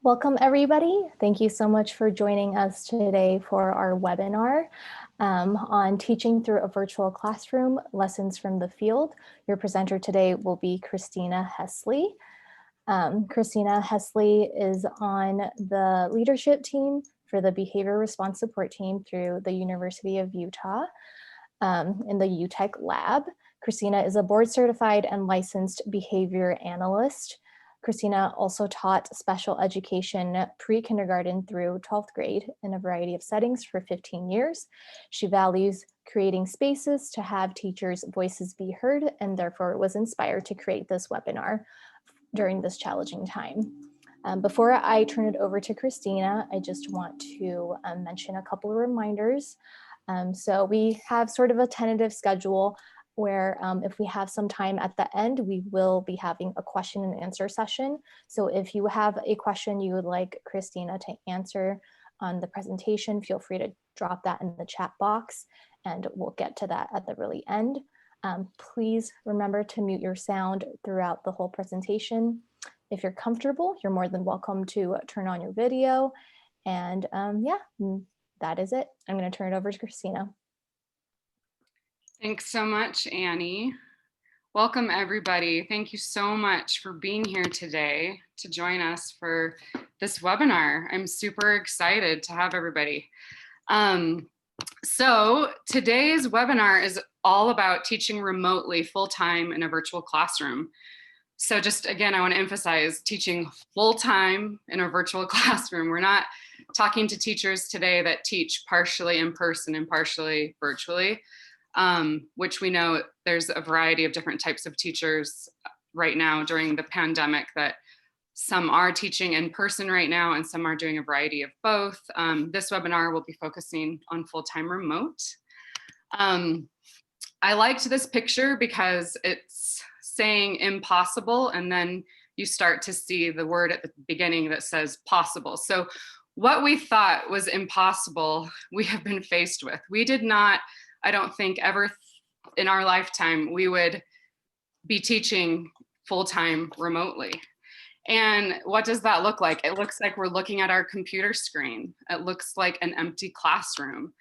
Welcome, everybody. Thank you so much for joining us today for our webinar on teaching through a virtual classroom, lessons from the field. Your presenter today will be Christina Hesley. Christina Hesley is on the leadership team for the Behavior Response Support Team through the University of Utah in the U-TTEC lab. Christina is a board certified and licensed behavior analyst. Christina also taught special education pre-kindergarten through 12th grade in a variety of settings for 15 years. She values creating spaces to have teachers' voices be heard, and therefore was inspired to create this webinar during this challenging time. Before I turn it over to Christina, I just want to mention a couple of reminders. So we have sort of a tentative schedule where if we have some time at the end, we will be having a question and answer session. So if you have a question you would like Christina to answer on the presentation, feel free to drop that in the chat box and we'll get to that at the really end. Please remember to mute your sound throughout the whole presentation. If you're comfortable, you're more than welcome to turn on your video. And yeah, that is it. I'm going to turn it over to Christina. Thanks so much, Annie. Welcome, everybody. Thank you so much for being here today to join us for this webinar. I'm super excited to have everybody. So today's webinar is all about teaching remotely full-time in a virtual classroom. So just again, I want to emphasize teaching full-time in a virtual classroom. We're not talking to teachers today that teach partially in person and partially virtually. Which we know there's a variety of different types of teachers right now during the pandemic, that some are teaching in person right now and some are doing a variety of both. This webinar will be focusing on full-time remote. I liked this picture because it's saying impossible, and then you start to see the word at the beginning that says possible. So what we thought was impossible, we have been faced with. We did not, I don't think ever in our lifetime we would be teaching full-time remotely. And what does that look like? It looks like we're looking at our computer screen. It looks like an empty classroom.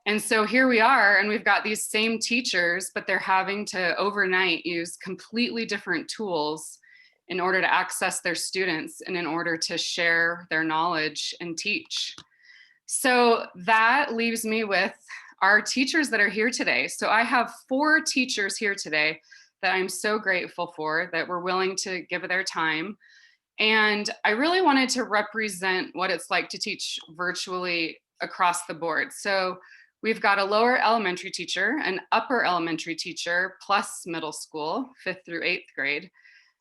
And so here we are, and we've got these same teachers, but they're having to overnight use completely different tools in order to access their students and in order to share their knowledge and teach. So that leaves me with our teachers that are here today. So I have 4 teachers here today that I'm so grateful for, that were willing to give their time. And I really wanted to represent what it's like to teach virtually across the board. So we've got a lower elementary teacher, an upper elementary teacher, plus middle school, 5th through 8th grade.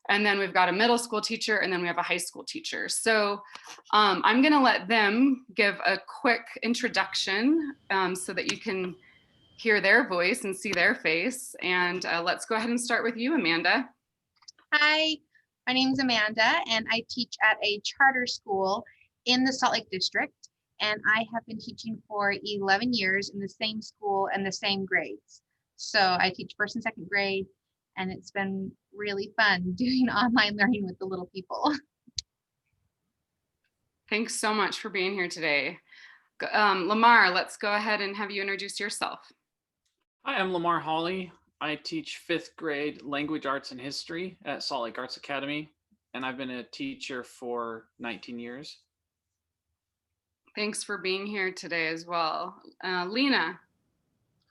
And then we've got a middle school teacher, and then we have a high school teacher. So I'm gonna let them give a quick introduction so that you can hear their voice and see their face. And let's go ahead and start with you, Amanda. Hi, my name is Amanda, and I teach at a charter school in the Salt Lake District. And I have been teaching for 11 years in the same school and the same grades. So I teach 1st and 2nd grade, and it's been really fun doing online learning with the little people. Thanks so much for being here today. Lamar, let's go ahead and have you introduce yourself. Hi, I'm Lamar Holley. I teach 5th grade language arts and history at Salt Lake Arts Academy, and I've been a teacher for 19 years. Thanks for being here today as well. Lena.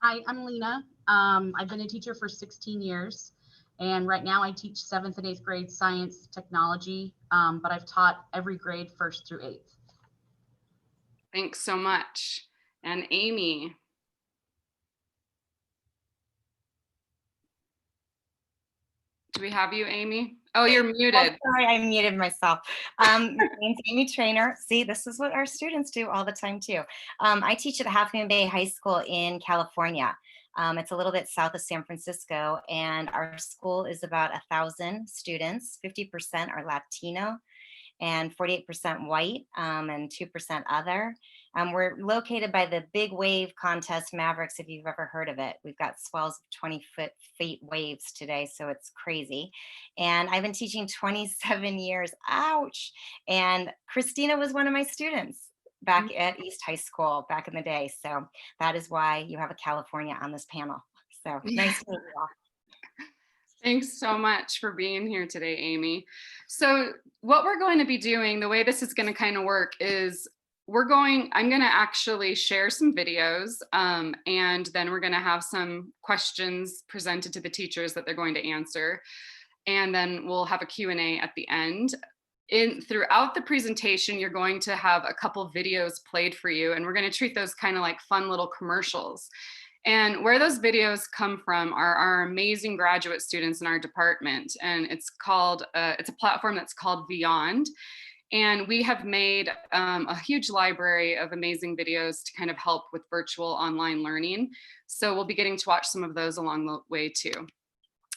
Hi, I'm Lena. I've been a teacher for 16 years, and right now I teach 7th and 8th grade science technology, but I've taught every grade 1st through 8th. Thanks so much. And Amy. Do we have you, Amy? Oh, you're muted. Oh, sorry, I muted myself. My name's Amy Treanor. See, this is what our students do all the time too. I teach at Half Moon Bay High School in California. It's a little bit south of San Francisco, and our school is about 1,000 students. 50% are Latino and 48% white and 2% other. We're located by the Big Wave Contest Mavericks, if you've ever heard of it. We've got swells of 20-foot waves today, so it's crazy. And I've been teaching 27 years, ouch. And Christina was one of my students back at East High School back in the day. So that is why you have a California on this panel. So nice to meet you all. Thanks so much for being here today, Amy. So what we're going to be doing, the way this is going to kind of work is I'm going to actually share some videos, and then we're going to have some questions presented to the teachers that they're going to answer. And then we'll have a Q&A at the end. Throughout the presentation, you're going to have a couple videos played for you, and we're going to treat those kind of like fun little commercials. And where those videos come from are our amazing graduate students in our department. And it's a platform that's called Beyond. And we have made a huge library of amazing videos to kind of help with virtual online learning. So we'll be getting to watch some of those along the way too.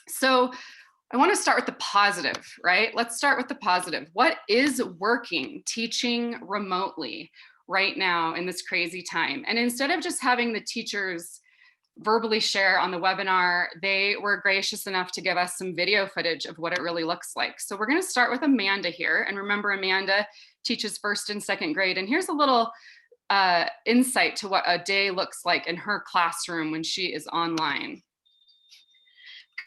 So I want to start with the positive, right? Let's start with the positive. What is working teaching remotely right now in this crazy time? And instead of just having the teachers verbally share on the webinar, they were gracious enough to give us some video footage of what it really looks like. So we're going to start with Amanda here. And remember, Amanda teaches 1st and 2nd grade. And here's a little insight to what a day looks like in her classroom when she is online.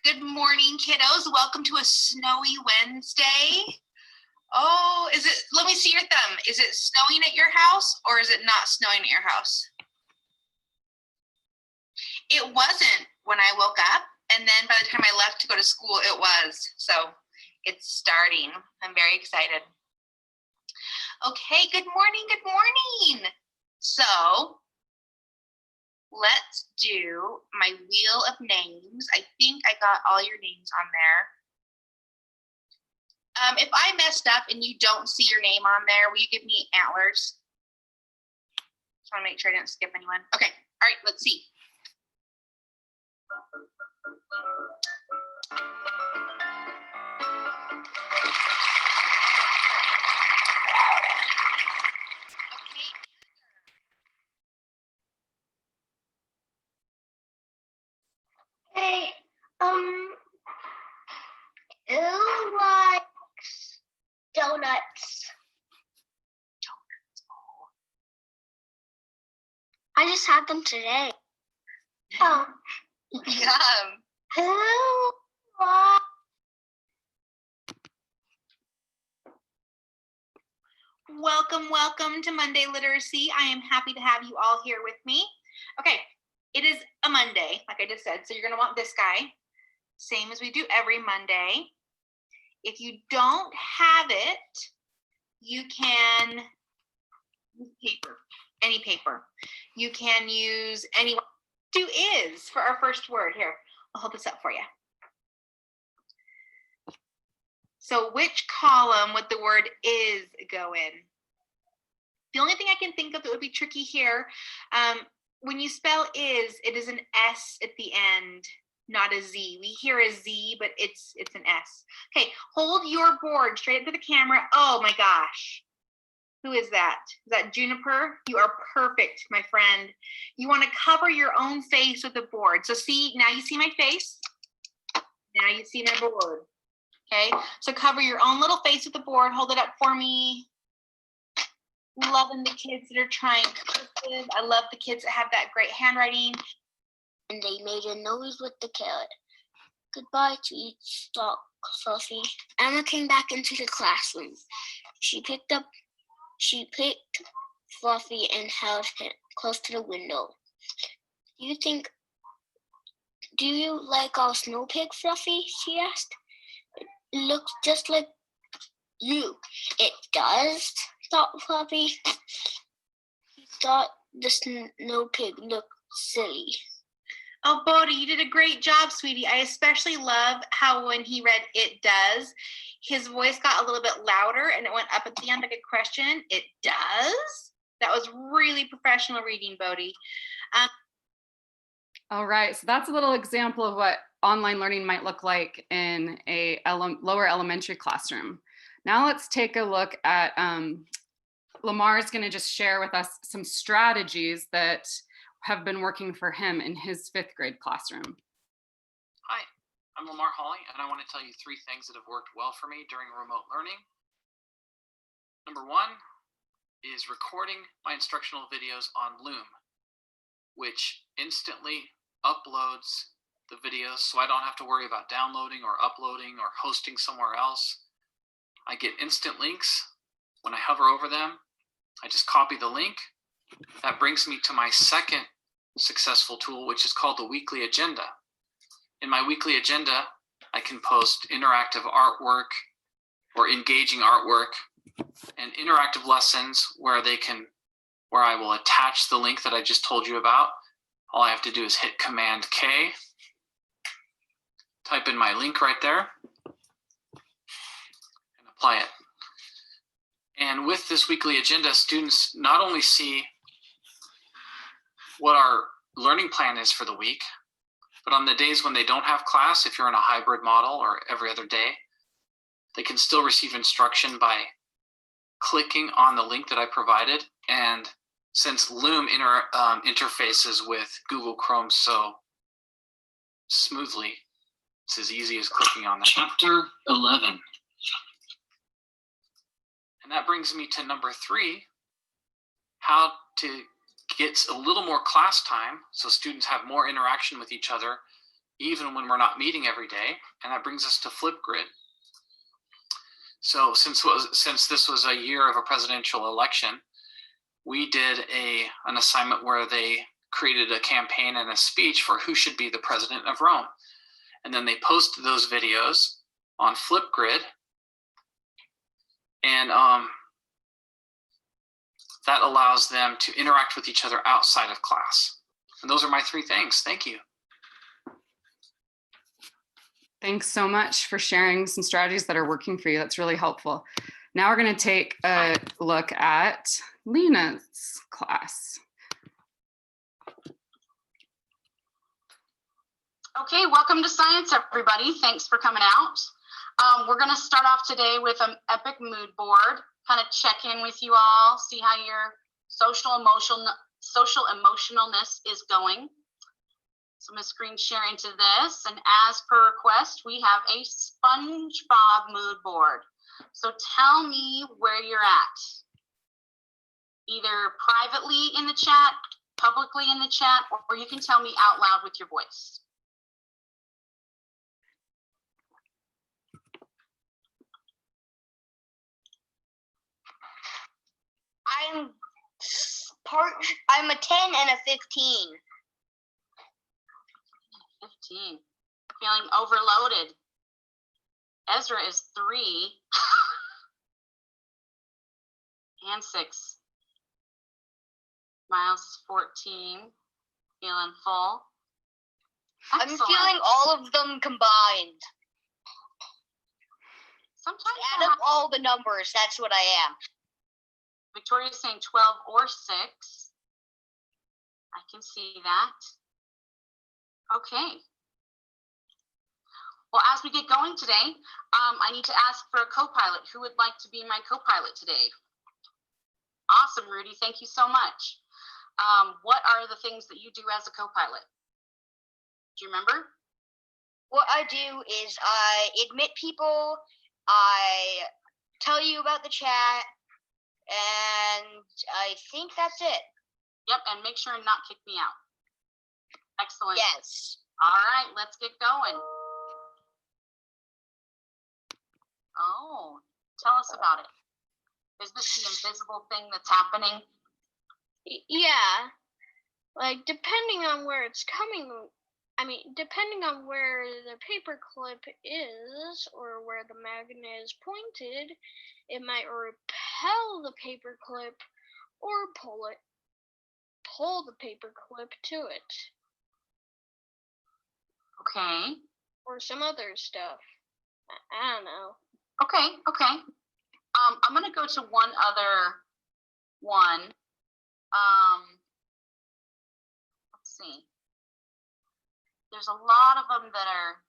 Good morning, kiddos. Welcome to a snowy Wednesday. Oh, let me see your thumb. Is it snowing at your house or is it not snowing at your house? It wasn't when I woke up, and then by the time I left to go to school, it was. So it's starting. I'm very excited. Okay, good morning, good morning. So let's do my wheel of names. I think I got all your names on there. If I messed up and you don't see your name on there, will you give me antlers? Just want to make sure I didn't skip anyone. Okay, all right, let's see. Hey, who likes donuts? I just had them today. Oh. Yum. Who likes... Welcome to Monday Literacy. I am happy to have you all here with me. Okay, it is a Monday, like I just said, so you're going to want this guy, same as we do every Monday. If you don't have it, you can use paper, any paper. You can use any. Do is for our first word. Here, I'll hold this up for you. So which column would the word is go in? The only thing I can think of that would be tricky here, when you spell is, it is an S at the end, not a Z. We hear a Z, but it's an S. Okay, hold your board straight up to the camera. Oh my gosh. Who is that? Is that Juniper? You are perfect, my friend. You want to cover your own face with the board. So see, now you see my face. Now you see my board. Okay, so cover your own little face with the board. Hold it up for me. Loving the kids that are trying cursive. I love the kids that have that great handwriting. And they made a noise with the carrot. Goodbye to each stalk, Fluffy. Emma came back into the classroom. She picked Fluffy and held him close to the window. Do you like our snow pig, Fluffy? She asked. It looks just like you. It does, thought Fluffy. He thought the snow pig looked silly. Oh, Bodhi, you did a great job, sweetie. I especially love how when he read it does, his voice got a little bit louder and it went up at the end like a question. It does? That was really professional reading, Bodhi. All right, so that's a little example of what online learning might look like in a lower elementary classroom. Now let's take a look at Lamar is going to just share with us some strategies that have been working for him in his 5th grade classroom. Hi, I'm Lamar Holley, and I want to tell you 3 things that have worked well for me during remote learning. Number 1 is recording my instructional videos on Loom, which instantly uploads the videos so I don't have to worry about downloading or uploading or hosting somewhere else. I get instant links. When I hover over them, I just copy the link. That brings me to my second successful tool, which is called the weekly agenda. In my weekly agenda, I can post interactive artwork or engaging artwork and interactive lessons where I will attach the link that I just told you about. All I have to do is hit Command K, type in my link right there, and apply it. And with this weekly agenda, students not only see what our learning plan is for the week, but on the days when they don't have class, if you're in a hybrid model or every other day, they can still receive instruction by clicking on the link that I provided. And since Loom interfaces with Google Chrome so smoothly, it's as easy as clicking on that. Chapter 11. And that brings me to number 3, how to get a little more class time so students have more interaction with each other, even when we're not meeting every day. And that brings us to Flipgrid. So since this was a year of a presidential election, we did an assignment where they created a campaign and a speech for who should be the president of Rome. And then they posted those videos on Flipgrid. And that allows them to interact with each other outside of class. And those are my 3 things. Thank you. Thanks so much for sharing some strategies that are working for you. That's really helpful. Now we're going to take a look at Lena's class. Okay, welcome to science, everybody. Thanks for coming out. We're going to start off today with an epic mood board, kind of check in with you all, see how your social emotionalness is going. So I'm going to screen share into this, and as per request, we have a SpongeBob mood board. So tell me where you're at, either privately in the chat, publicly in the chat, or you can tell me out loud with your voice. I'm a 10 and a 15. 15. Feeling overloaded. Ezra is 3 and 6. Miles is 14. Feeling full. Excellent. I'm feeling all of them combined. Sometimes add up all the numbers, that's what I am. Victoria's saying 12 or 6. I can see that. Okay. Well, as we get going today, I need to ask for a co-pilot. Who would like to be my co-pilot today? Awesome, Rudy. Thank you so much. What are the things that you do as a co-pilot? Do you remember? What I do is I admit people, I tell you about the chat, and I think that's it. Yep, and make sure and not kick me out. Excellent. Yes. All right, let's get going. Oh, tell us about it. Is this the invisible thing that's happening? Yeah. Like, depending on where it's coming, depending on where the paper clip is or where the magnet is pointed, it might repel the paper clip or pull the paper clip to it. Okay. Or some other stuff. I don't know. Okay. I'm gonna go to one other one. Let's see. There's a lot of them that are,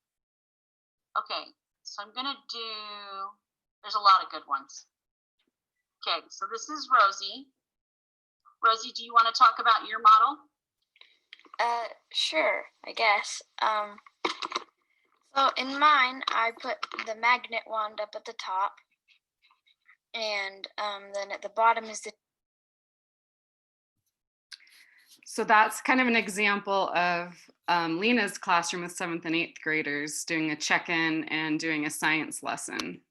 okay, so I'm gonna do, there's a lot of good ones. Okay, so this is Rosie. Rosie, do you want to talk about your model? Sure, I guess. So in mine, I put the magnet wand up at the top, and then at the bottom is the. So that's kind of an example of Lena's classroom with 7th and 8th graders doing a check-in and doing a science lesson.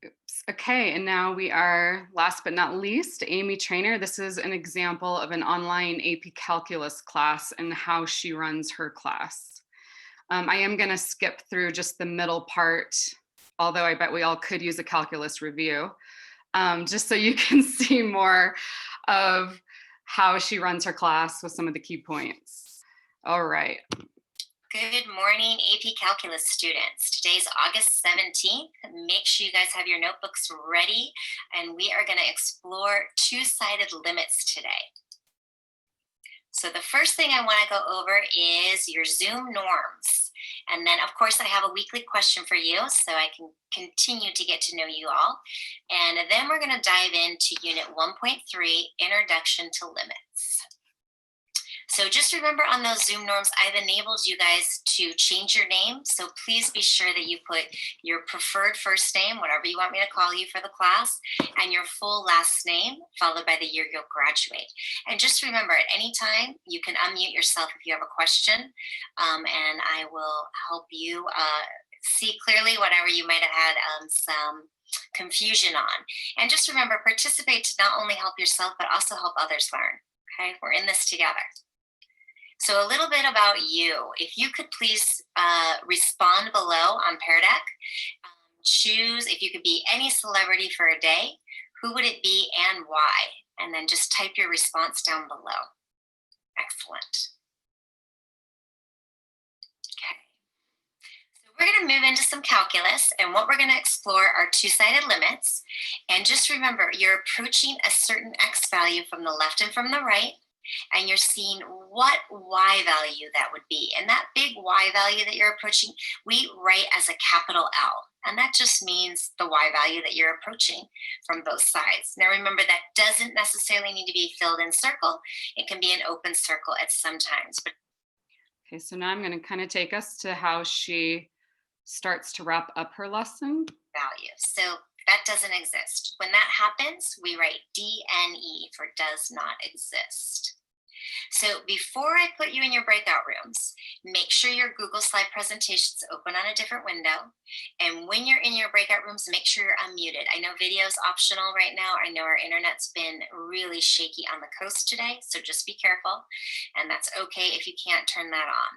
Oops. Okay, and now we are, last but not least, Amy Treanor. This is an example of an online AP Calculus class and how she runs her class. I am going to skip through just the middle part, although I bet we all could use a calculus review, just so you can see more of how she runs her class with some of the key points. All right. Good morning, AP Calculus students. Today's August 17th. Make sure you guys have your notebooks ready, and we are going to explore two-sided limits today. So the first thing I want to go over is your Zoom norms. And then, of course, I have a weekly question for you so I can continue to get to know you all. And then we're going to dive into Unit 1.3, Introduction to Limits. So just remember on those Zoom norms, I've enabled you guys to change your name. So please be sure that you put your preferred first name, whatever you want me to call you for the class, and your full last name, followed by the year you'll graduate. And just remember, at any time, you can unmute yourself if you have a question, and I will help you see clearly whatever you might have had some confusion on. And just remember, participate to not only help yourself, but also help others learn. Okay, we're in this together. So a little bit about you. If you could please respond below on Pear Deck. Choose if you could be any celebrity for a day, who would it be and why? And then just type your response down below. Excellent. Okay. So we're going to move into some calculus, and what we're going to explore are two-sided limits. And just remember, you're approaching a certain x value from the left and from the right, and you're seeing what y value that would be. And that big y value that you're approaching, we write as a capital L. And that just means the y value that you're approaching from both sides. Now remember, that doesn't necessarily need to be filled in circle. It can be an open circle at some times. Okay, so now I'm going to kind of take us to how she starts to wrap up her lesson. Value. So that doesn't exist. When that happens, we write DNE for does not exist. So before I put you in your breakout rooms, make sure your Google Slide presentation is open on a different window. And when you're in your breakout rooms, make sure you're unmuted. I know video is optional right now. I know our internet's been really shaky on the coast today, so just be careful. And that's okay if you can't turn that on.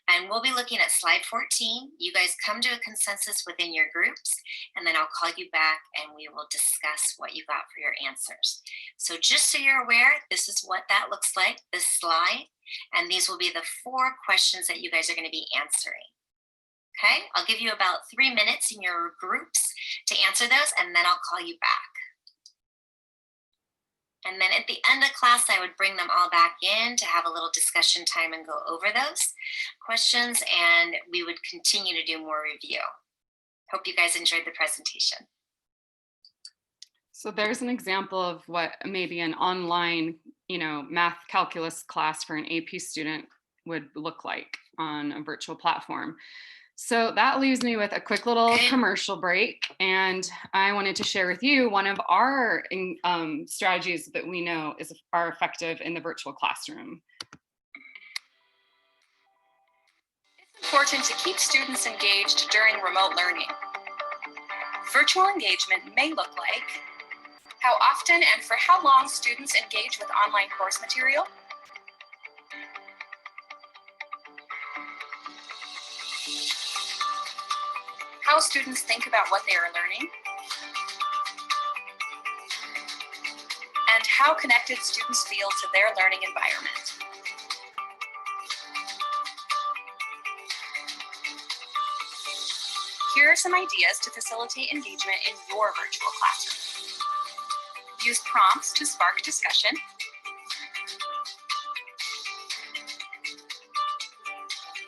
And we'll be looking at slide 14. You guys come to a consensus within your groups, and then I'll call you back and we will discuss what you got for your answers. So just so you're aware, this is what that looks like, this slide, and these will be the 4 questions that you guys are going to be answering. Okay, I'll give you about 3 minutes in your groups to answer those, and then I'll call you back. And then at the end of class, I would bring them all back in to have a little discussion time and go over those questions, and we would continue to do more review. Hope you guys enjoyed the presentation. So there's an example of what maybe an online, math calculus class for an AP student would look like on a virtual platform. So that leaves me with a quick little commercial break, and I wanted to share with you one of our strategies that we know are effective in the virtual classroom. It's important to keep students engaged during remote learning. Virtual engagement may look like how often and for how long students engage with online course material, how students think about what they are learning, and how connected students feel to their learning environment. Here are some ideas to facilitate engagement in your virtual classroom. Use prompts to spark discussion.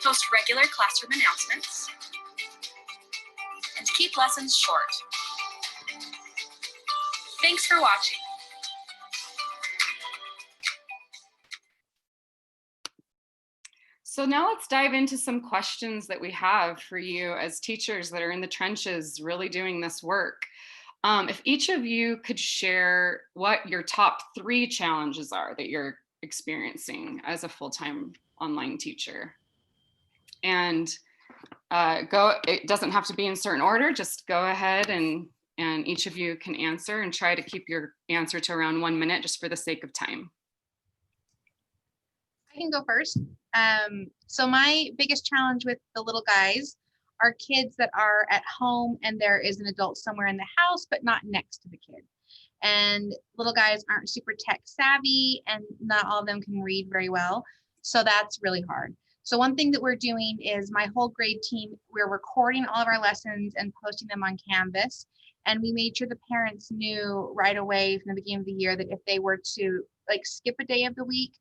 Post regular classroom announcements. And keep lessons short. Thanks for watching. So now let's dive into some questions that we have for you as teachers that are in the trenches really doing this work. If each of you could share what your top 3 challenges are that you're experiencing as a full-time online teacher. And it doesn't have to be in certain order, just go ahead and each of you can answer, and try to keep your answer to around 1 minute just for the sake of time. I can go first. So my biggest challenge with the little guys are kids that are at home and there is an adult somewhere in the house, but not next to the kid. And little guys aren't super tech savvy and not all of them can read very well. So that's really hard. So one thing that we're doing is my whole grade team, we're recording all of our lessons and posting them on Canvas. And we made sure the parents knew right away from the beginning of the year that if they were to skip a day of the week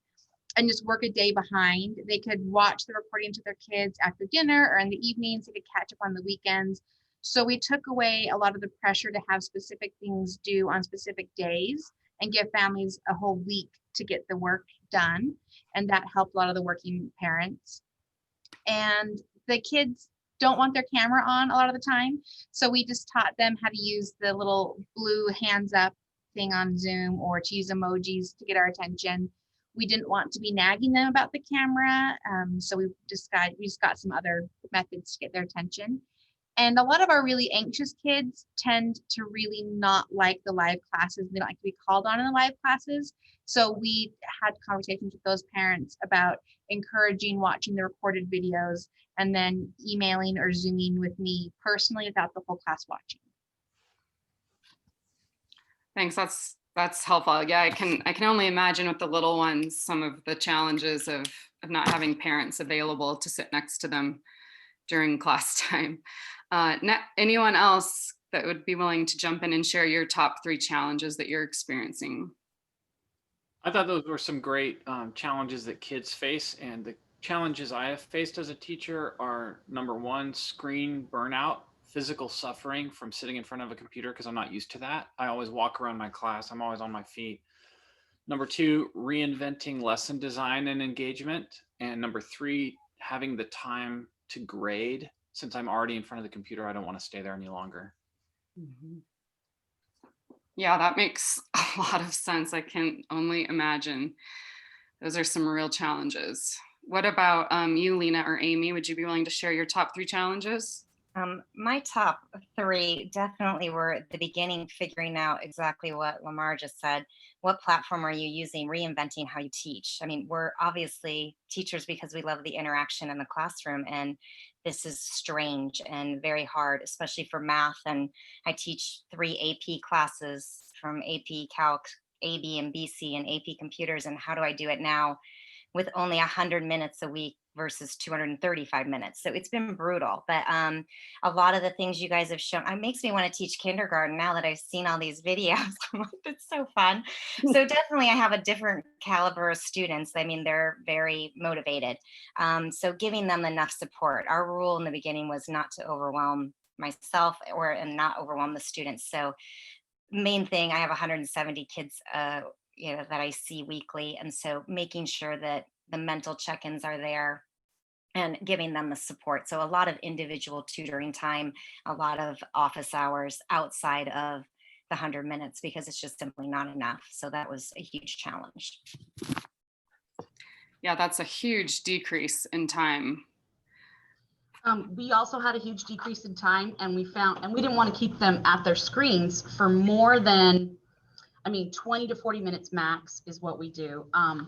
and just work a day behind, they could watch the recordings with their kids after dinner or in the evenings. They could catch up on the weekends. So we took away a lot of the pressure to have specific things due on specific days and give families a whole week to get the work done. And that helped a lot of the working parents. And the kids don't want their camera on a lot of the time. So we just taught them how to use the little blue hands up thing on Zoom or to use emojis to get our attention. We didn't want to be nagging them about the camera. So we just got some other methods to get their attention. And a lot of our really anxious kids tend to really not like the live classes. They don't like to be called on in the live classes. So we had conversations with those parents about encouraging watching the recorded videos and then emailing or Zooming with me personally without the whole class watching. Thanks, that's helpful. Yeah, I can only imagine with the little ones, some of the challenges of not having parents available to sit next to them during class time. Anyone else that would be willing to jump in and share your top 3 challenges that you're experiencing? I thought those were some great challenges that kids face, and the challenges I have faced as a teacher are, number 1, screen burnout, physical suffering from sitting in front of a computer because I'm not used to that. I always walk around my class. I'm always on my feet. Number 2, reinventing lesson design and engagement. And number 3, having the time to grade. Since I'm already in front of the computer, I don't want to stay there any longer. Mm-hmm. Yeah, that makes a lot of sense. I can only imagine. Those are some real challenges. What about you, Lena or Amy? Would you be willing to share your top 3 challenges? My top 3 definitely were at the beginning, figuring out exactly what Lamar just said. What platform are you using? Reinventing how you teach. I mean, we're obviously teachers because we love the interaction in the classroom, and this is strange and very hard, especially for math. And I teach 3 AP classes from AP Calc, AB and BC, and AP Computers. And how do I do it now with only 100 minutes a week versus 235 minutes? So it's been brutal, but a lot of the things you guys have shown, it makes me want to teach kindergarten now that I've seen all these videos. It's so fun. So definitely I have a different caliber of students. I mean, they're very motivated. So giving them enough support. Our rule in the beginning was not to overwhelm myself and not overwhelm the students. So main thing, I have 170 kids that I see weekly. And so making sure that the mental check-ins are there and giving them the support. So a lot of individual tutoring time, a lot of office hours outside of the 100 minutes because it's just simply not enough. So that was a huge challenge. Yeah, that's a huge decrease in time. We also had a huge decrease in time, and we didn't want to keep them at their screens for more than 20 to 40 minutes max is what we do.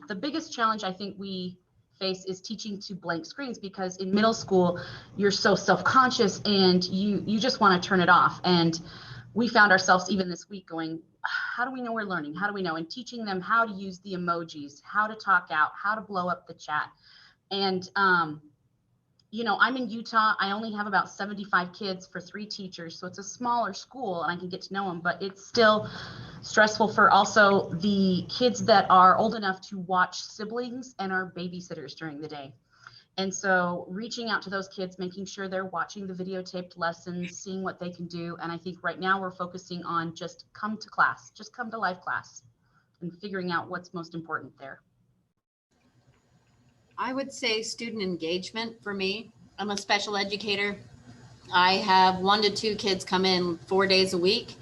The biggest challenge I think we face is teaching to blank screens, because in middle school, you're so self-conscious and you just want to turn it off. And we found ourselves even this week going, how do we know we're learning? How do we know? And teaching them how to use the emojis, how to talk out, how to blow up the chat. And, I'm in Utah. I only have about 75 kids for 3 teachers. So it's a smaller school and I can get to know them, but it's still stressful for also the kids that are old enough to watch siblings and are babysitters during the day. And so reaching out to those kids, making sure they're watching the videotaped lessons, seeing what they can do. And I think right now we're focusing on just come to class, just come to live class, and figuring out what's most important there. I would say student engagement for me. I'm a special educator. I have 1 to 2 kids come in 4 days a week.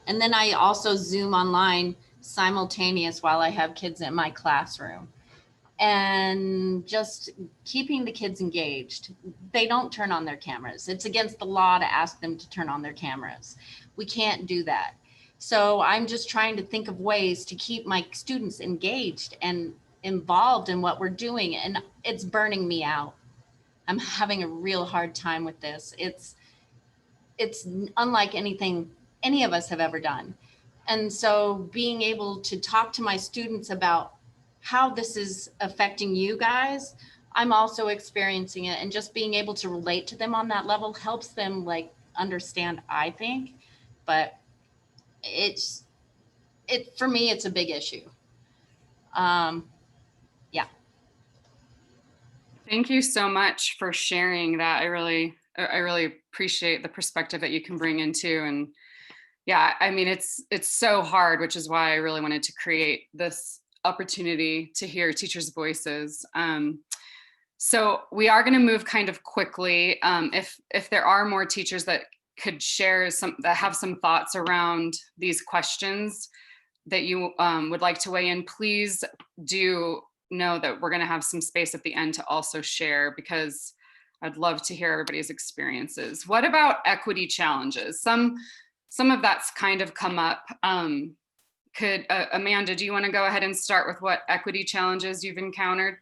And then I also Zoom online simultaneous while I have kids in my classroom. And just keeping the kids engaged. They don't turn on their cameras. It's against the law to ask them to turn on their cameras. We can't do that. So I'm just trying to think of ways to keep my students engaged and involved in what we're doing. And it's burning me out. I'm having a real hard time with this. It's unlike anything any of us have ever done. And so being able to talk to my students about how this is affecting you guys, I'm also experiencing it, and just being able to relate to them on that level helps them like understand, I think. But for me, it's a big issue. Yeah. Thank you so much for sharing that. I really appreciate the perspective that you can bring into. And yeah, I mean, it's so hard, which is why I really wanted to create this opportunity to hear teachers' voices. So we are going to move kind of quickly. If there are more teachers that could share that have some thoughts around these questions that you would like to weigh in, please do know that we're going to have some space at the end to also share, because I'd love to hear everybody's experiences. What about equity challenges? Some of that's kind of come up. Amanda, do you want to go ahead and start with what equity challenges you've encountered?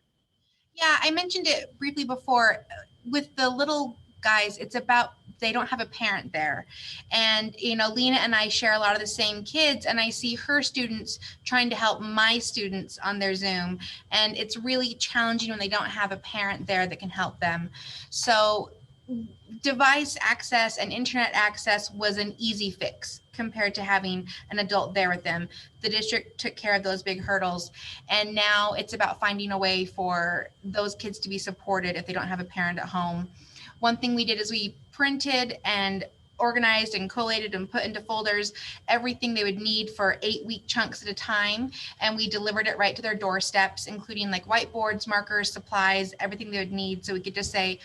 Yeah, I mentioned it briefly before. With the little guys, it's about they don't have a parent there. And, you know, Lena and I share a lot of the same kids, and I see her students trying to help my students on their Zoom. And it's really challenging when they don't have a parent there that can help them. So device access and internet access was an easy fix compared to having an adult there with them. The district took care of those big hurdles, and now it's about finding a way for those kids to be supported if they don't have a parent at home. One thing we did is we printed and organized and collated and put into folders everything they would need for 8-week chunks at a time, and we delivered it right to their doorsteps, including like whiteboards, markers, supplies, everything they would need. So we could just say,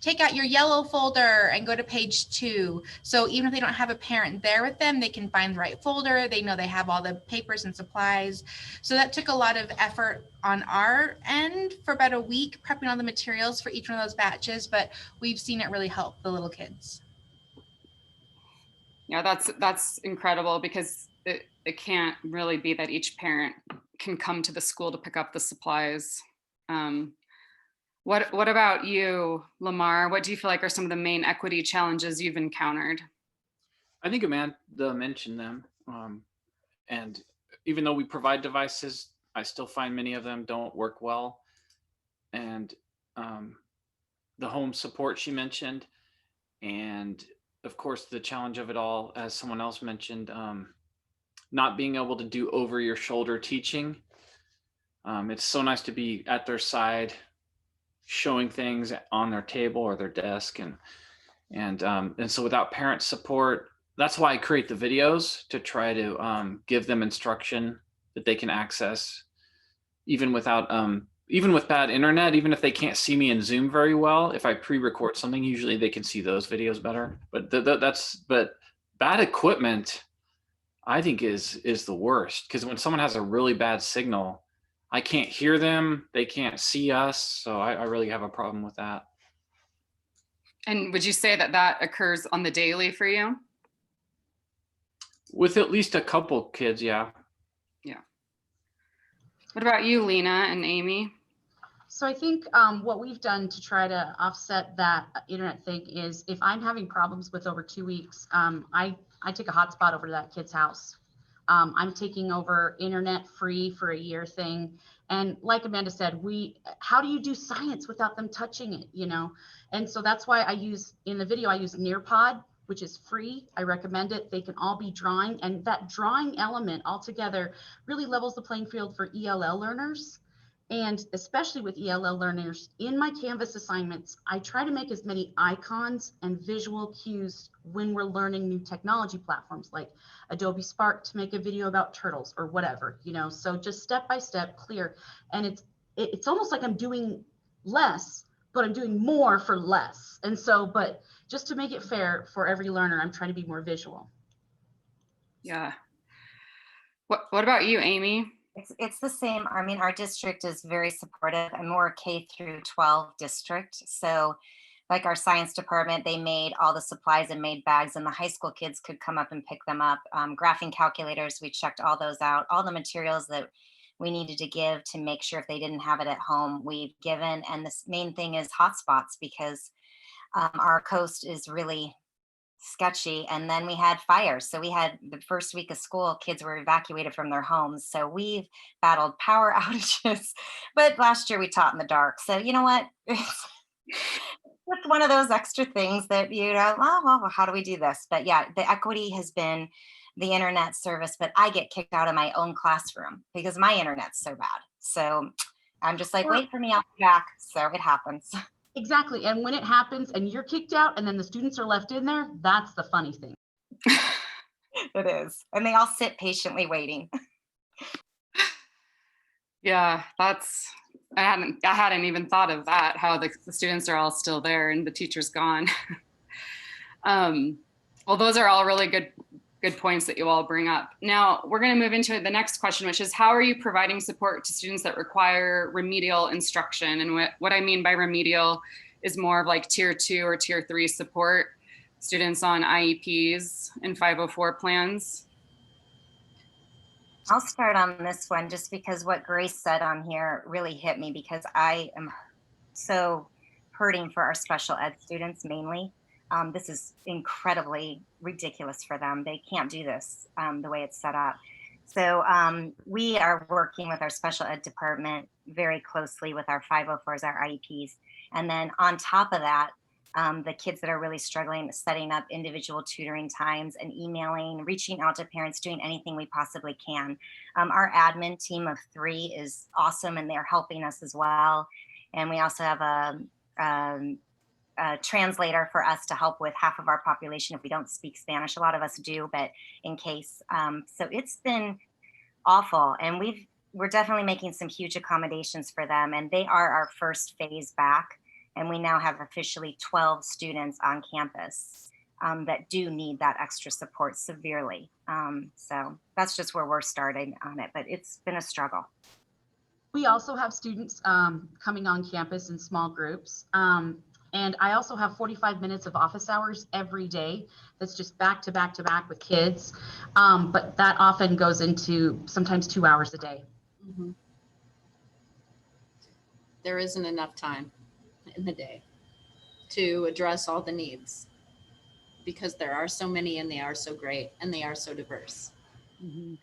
take out your yellow folder and go to page 2. So even if they don't have a parent there with them, they can find the right folder. They know they have all the papers and supplies. So that took a lot of effort on our end for about a week, prepping all the materials for each one of those batches, but we've seen it really help the little kids. Yeah, that's incredible, because it can't really be that each parent can come to the school to pick up the supplies. What about you, Lamar? What do you feel like are some of the main equity challenges you've encountered? I think Amanda mentioned them. And even though we provide devices, I still find many of them don't work well. And the home support she mentioned, and of course the challenge of it all, as someone else mentioned, not being able to do over your shoulder teaching. It's so nice to be at their side, showing things on their table or their desk, and so without parent support, that's why I create the videos, to try to give them instruction that they can access, even without even with bad internet. Even if they can't see me in Zoom very well, if I pre-record something, usually they can see those videos better. But but bad equipment, I think, is the worst, because when someone has a really bad signal, I can't hear them, they can't see us. So I really have a problem with that. And would you say that occurs on the daily for you? With at least a couple kids, yeah. Yeah. What about you, Lena and Amy? So I think what we've done to try to offset that internet thing is, if I'm having problems with over 2 weeks, I take a hotspot over to that kid's house. I'm taking over internet free for a year thing. And like Amanda said, how do you do science without them touching it, you know? And so that's why in the video, I use Nearpod, which is free. I recommend it. They can all be drawing, and that drawing element altogether really levels the playing field for ELL learners. And especially with ELL learners, in my Canvas assignments, I try to make as many icons and visual cues when we're learning new technology platforms like Adobe Spark to make a video about turtles or whatever, you know, so just step by step, clear. And it's almost like I'm doing less, but I'm doing more for less. And so, but just to make it fair for every learner, I'm trying to be more visual. Yeah. What about you, Amy? It's the same. I mean, our district is very supportive, and we're a K through 12 district. So like our science department, they made all the supplies and made bags, and the high school kids could come up and pick them up. Graphing calculators, we checked all those out. All the materials that we needed to give to make sure if they didn't have it at home, we've given. And the main thing is hotspots, because our coast is really sketchy. And then we had fires. So we had the first week of school, kids were evacuated from their homes. So we've battled power outages. But last year we taught in the dark. So you know what? It's one of those extra things that, you know, oh, well, how do we do this? But yeah, the equity has been the internet service, but I get kicked out of my own classroom because my internet's so bad. So I'm just like, wait for me, I'll be back. So it happens. Exactly. And when it happens and you're kicked out and then the students are left in there, that's the funny thing. It is. And they all sit patiently waiting. Yeah, that's, I hadn't even thought of that, how the students are all still there and the teacher's gone. Well, those are all really good points that you all bring up. Now we're going to move into the next question, which is, how are you providing support to students that require remedial instruction? And what I mean by remedial is more of like tier 2 or tier 3 support, students on IEPs and 504 plans. I'll start on this one just because what Grace said on here really hit me, because I am so hurting for our special ed students mainly. This is incredibly ridiculous for them. They can't do this the way it's set up. So we are working with our special ed department very closely with our 504s, our IEPs. And then on top of that, the kids that are really struggling, setting up individual tutoring times and emailing, reaching out to parents, doing anything we possibly can. Our admin team of 3 is awesome, and they're helping us as well. And we also have a translator for us to help with half of our population if we don't speak Spanish. A lot of us do, but in case. So it's been awful, and we're definitely making some huge accommodations for them, and they are our first phase back. And we now have officially 12 students on campus that do need that extra support severely. So that's just where we're starting on it, but it's been a struggle. We also have students coming on campus in small groups. And I also have 45 minutes of office hours every day. That's just back to back to back with kids. But that often goes into sometimes 2 hours a day. Mm-hmm. There isn't enough time in the day to address all the needs, because there are so many and they are so great and they are so diverse. Mm-hmm.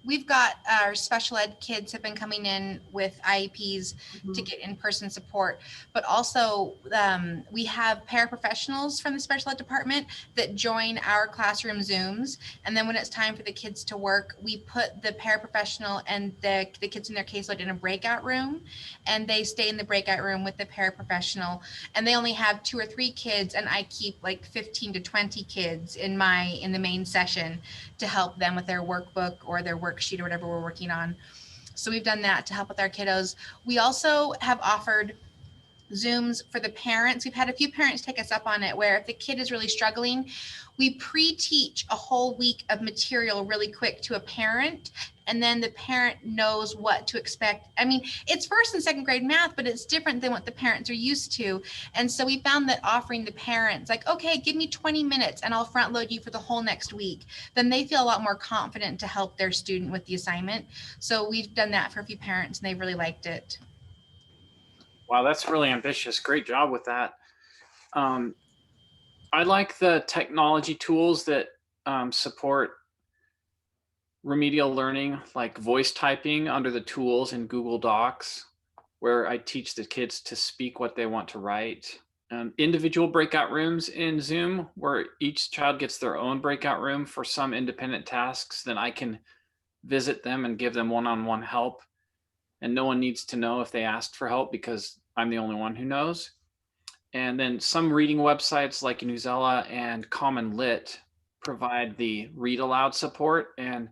We've got our special ed kids have been coming in with IEPs to get in-person support, but also we have paraprofessionals from the special ed department that join our classroom Zooms. And then when it's time for the kids to work, we put the paraprofessional and the kids in their caseload in a breakout room, and they stay in the breakout room with the paraprofessional. And they only have 2 or 3 kids, and I keep like 15 to 20 kids in the main session to help them with their workbook or their worksheet or whatever we're working on. So we've done that to help with our kiddos. We also have offered Zooms for the parents. We've had a few parents take us up on it, where if the kid is really struggling, we pre-teach a whole week of material really quick to a parent, and then the parent knows what to expect. I mean, it's 1st and 2nd grade math, but it's different than what the parents are used to. And so we found that offering the parents, like, okay, give me 20 minutes and I'll front load you for the whole next week, then they feel a lot more confident to help their student with the assignment. So we've done that for a few parents, and they've really liked it. Wow, that's really ambitious. Great job with that. I like the technology tools that support remedial learning, like voice typing under the tools in Google Docs, where I teach the kids to speak what they want to write. Individual breakout rooms in Zoom, where each child gets their own breakout room for some independent tasks. Then I can visit them and give them one-on-one help. and no one needs to know if they asked for help because I'm the only one who knows. And then some reading websites like Newsela and Common Lit provide the read aloud support, and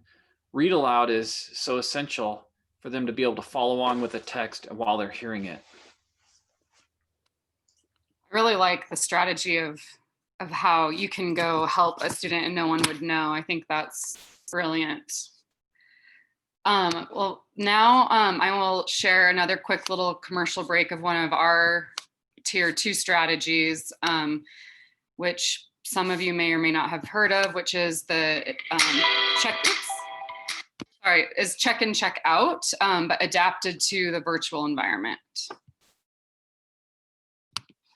read aloud is so essential for them to be able to follow along with the text while they're hearing it. I really like the strategy of how you can go help a student and no one would know. I think that's brilliant. Well, now I will share another quick little commercial break of one of our tier 2 strategies, which some of you may or may not have heard of, which is the check in, check out, but adapted to the virtual environment.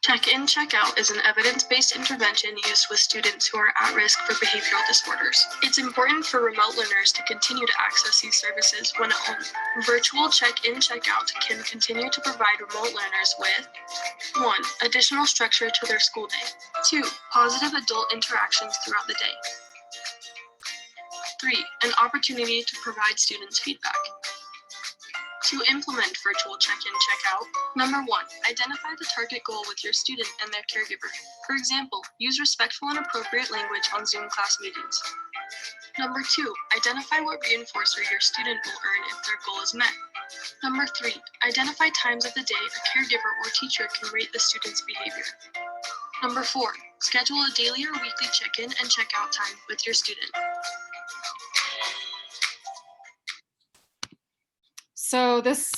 Check-in, check-out is an evidence-based intervention used with students who are at risk for behavioral disorders. It's important for remote learners to continue to access these services when at home. Virtual check-in, check-out can continue to provide remote learners with 1. Additional structure to their school day. 2. Positive adult interactions throughout the day. 3. An opportunity to provide students feedback. To implement virtual check-in, check-out, number 1, identify the target goal with your student and their caregiver. For example, use respectful and appropriate language on Zoom class meetings. Number 2, identify what reinforcer your student will earn if their goal is met. Number 3, identify times of the day a caregiver or teacher can rate the student's behavior. Number 4, schedule a daily or weekly check-in and check-out time with your student. So this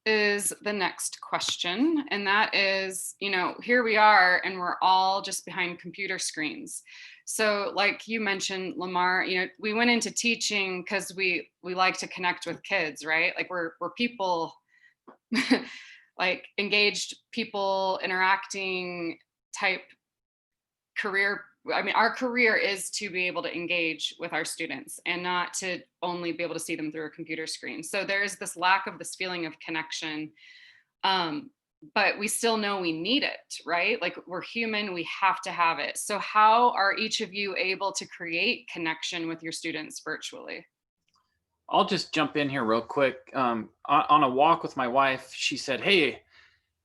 is the next question, and that is, here we are and we're all just behind computer screens. So like you mentioned, Lamar, we went into teaching because we like to connect with kids, right? Like we're people, like engaged people, interacting type career. I mean, our career is to be able to engage with our students and not to only be able to see them through a computer screen. So there's this lack of this feeling of connection, but we still know we need it, right? Like we're human, we have to have it. So how are each of you able to create connection with your students virtually? I'll just jump in here real quick. On a walk with my wife, she said, hey,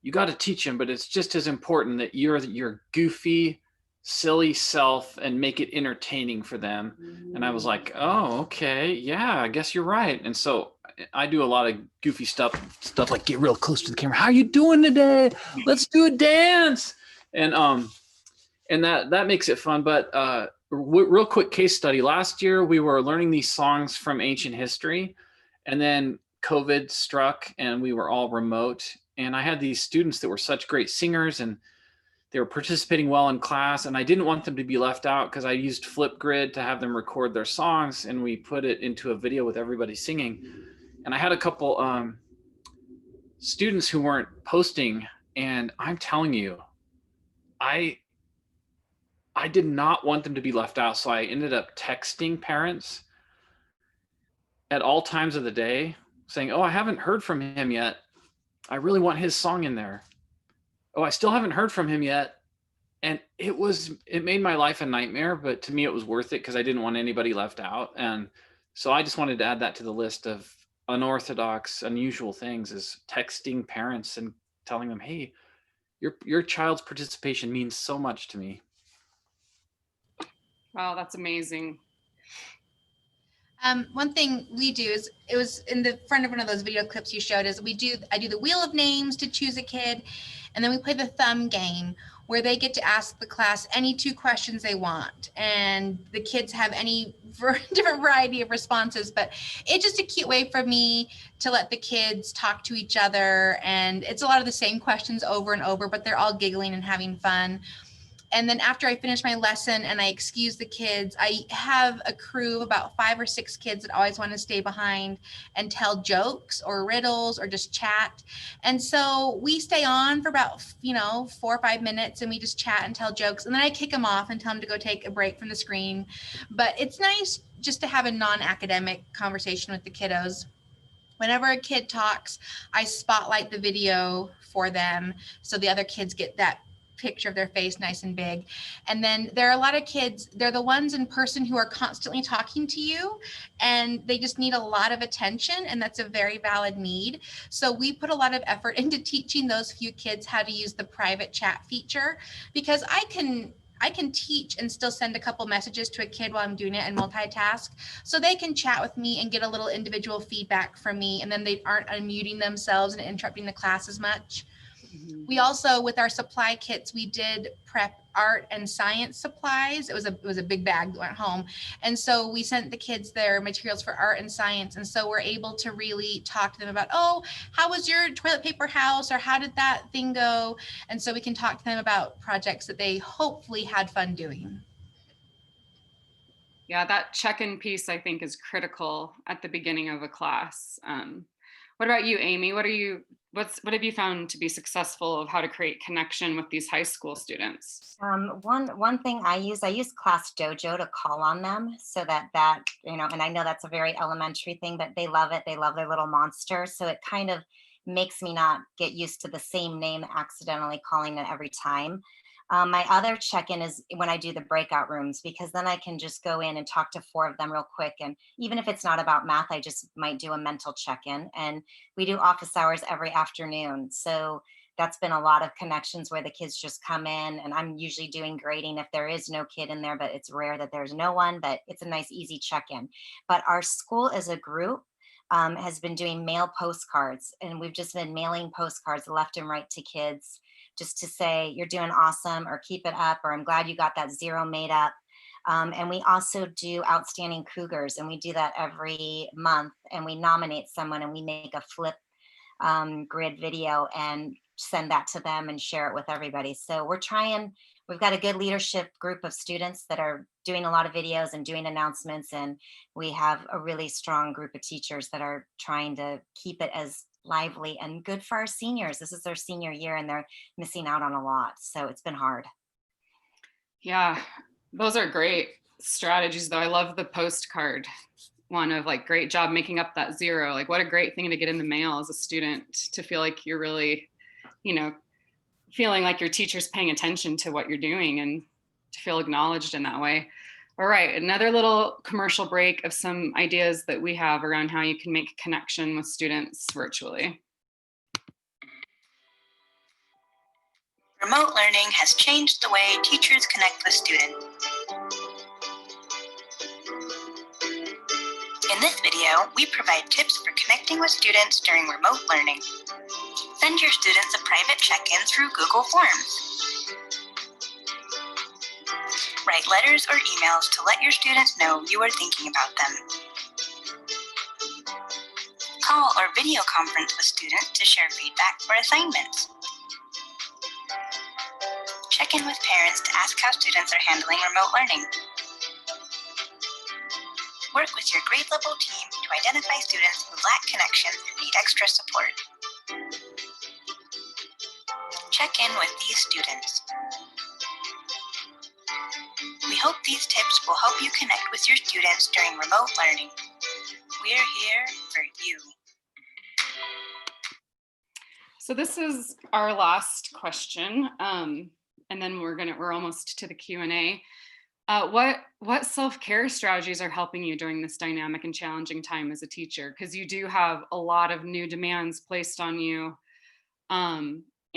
you got to teach them, but it's just as important that you're your goofy, silly self and make it entertaining for them. And I was like, oh, okay, yeah, I guess you're right. And so I do a lot of goofy stuff like get real close to the camera. How you doing today? Let's do a dance. And that makes it fun. But real quick case study. Last year we were learning these songs from ancient history, and then COVID struck and we were all remote. And I had these students that were such great singers and they were participating well in class, and I didn't want them to be left out because I used Flipgrid to have them record their songs, and we put it into a video with everybody singing. And I had a couple students who weren't posting, and I'm telling you, I did not want them to be left out, so I ended up texting parents at all times of the day saying, oh, I haven't heard from him yet. I really want his song in there. Oh, I still haven't heard from him yet. And it made my life a nightmare, but to me it was worth it because I didn't want anybody left out. And so I just wanted to add that to the list of unorthodox, unusual things, is texting parents and telling them, hey, your child's participation means so much to me. Wow, that's amazing. One thing we do is, it was in the front of one of those video clips you showed, is I do the wheel of names to choose a kid, and then we play the thumb game where they get to ask the class any 2 questions they want, and the kids have any different variety of responses. But it's just a cute way for me to let the kids talk to each other, and it's a lot of the same questions over and over, but they're all giggling and having fun. And then after I finish my lesson and I excuse the kids, I have a crew of about 5 or 6 kids that always want to stay behind and tell jokes or riddles or just chat. And so we stay on for about, 4 or 5 minutes, and we just chat and tell jokes. And then I kick them off and tell them to go take a break from the screen. But it's nice just to have a non-academic conversation with the kiddos. Whenever a kid talks, I spotlight the video for them so the other kids get that picture of their face nice and big. And then there are a lot of kids, they're the ones in person who are constantly talking to you, and they just need a lot of attention, and that's a very valid need. So we put a lot of effort into teaching those few kids how to use the private chat feature, because I can teach and still send a couple messages to a kid while I'm doing it and multitask. So they can chat with me and get a little individual feedback from me, and then they aren't unmuting themselves and interrupting the class as much. We also, with our supply kits, we did prep art and science supplies. It was a big bag that went home. And so we sent the kids their materials for art and science. And so we're able to really talk to them about, oh, how was your toilet paper house? Or how did that thing go? And so we can talk to them about projects that they hopefully had fun doing. Yeah, that check-in piece I think is critical at the beginning of a class. What about you, Amy? What have you found to be successful of how to create connection with these high school students? One thing I use Class Dojo to call on them, so that you know, and I know that's a very elementary thing, but they love it. They love their little monster. So it kind of makes me not get used to the same name accidentally calling it every time. My other check-in is when I do the breakout rooms, because then I can just go in and talk to 4 of them real quick. And even if it's not about math, I just might do a mental check-in. And we do office hours every afternoon. So that's been a lot of connections where the kids just come in, and I'm usually doing grading if there is no kid in there, but it's rare that there's no one, but it's a nice, easy check-in. But our school as a group has been doing mail postcards, and we've just been mailing postcards left and right to kids, just to say, you're doing awesome, or keep it up, or I'm glad you got that 0 made up. And we also do Outstanding Cougars, and we do that every month, and we nominate someone, and we make a flip grid video and send that to them and share it with everybody. So we've got a good leadership group of students that are doing a lot of videos and doing announcements, and we have a really strong group of teachers that are trying to keep it as lively and good for our seniors. This is their senior year, and they're missing out on a lot. So it's been hard. Yeah, those are great strategies though. I love the postcard one of like, great job making up that 0. Like, what a great thing to get in the mail as a student, to feel like you're really, you know, feeling like your teacher's paying attention to what you're doing, and to feel acknowledged in that way. All right, another little commercial break of some ideas that we have around how you can make connection with students virtually. Remote learning has changed the way teachers connect with students. In this video, we provide tips for connecting with students during remote learning. Send your students a private check-in through Google Forms. Write letters or emails to let your students know you are thinking about them. Call or video conference with students to share feedback or assignments. Check in with parents to ask how students are handling remote learning. Work with your grade level team to identify students who lack connection and need extra support. Check in with these students. We hope these tips will help you connect with your students during remote learning. We're here for you. So this is our last question, and then we're almost to the Q&A. What self-care strategies are helping you during this dynamic and challenging time as a teacher? Because you do have a lot of new demands placed on you.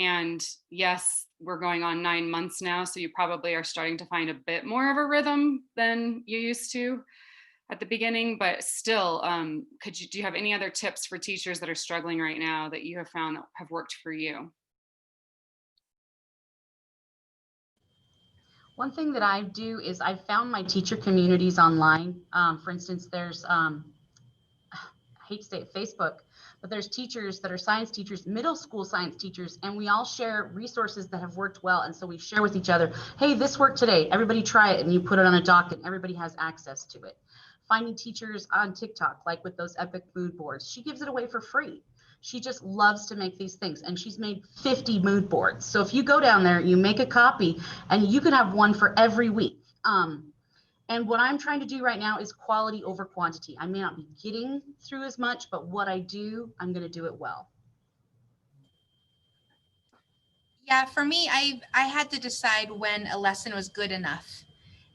And yes, we're going on 9 months now, so you probably are starting to find a bit more of a rhythm than you used to at the beginning, but still, do you have any other tips for teachers that are struggling right now that you have found that have worked for you? One thing that I do is I've found my teacher communities online. For instance, there's, I hate to say it, Facebook, but there's teachers that are science teachers, middle school science teachers, and we all share resources that have worked well. And so we share with each other, hey, this worked today, everybody try it, and you put it on a docket, and everybody has access to it. Finding teachers on TikTok, like with those epic mood boards, she gives it away for free. She just loves to make these things, and she's made 50 mood boards. So if you go down there, you make a copy, and you can have one for every week. And what I'm trying to do right now is quality over quantity. I may not be getting through as much, but what I do, I'm going to do it well. Yeah, for me, I had to decide when a lesson was good enough,